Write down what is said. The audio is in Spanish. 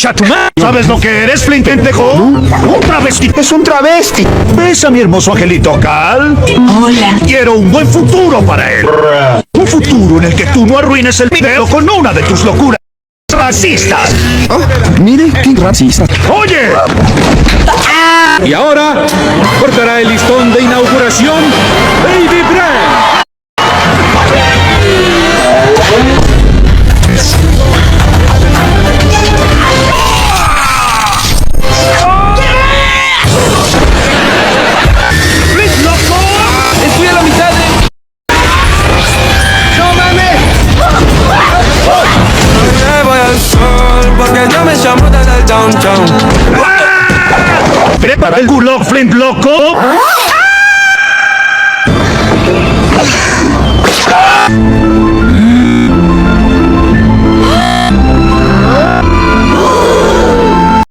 concha tu madre. ¿Sabes lo que eres, Flint, pendejo? Un travesti. Es un travesti. ¿Ves a mi hermoso angelito Cal? Hola. Quiero un buen futuro para él. Un futuro en el que tú no arruines el video con una de tus locuras racistas. Oh, mire, qué racista. ¡Oye! Y ahora cortará el listón de inauguración Baby Brand. Estoy a la mitad de... ¡No mames! Me voy al sol porque no me llamo desde el downtown. ¿Prepara el culo, Flint, loco?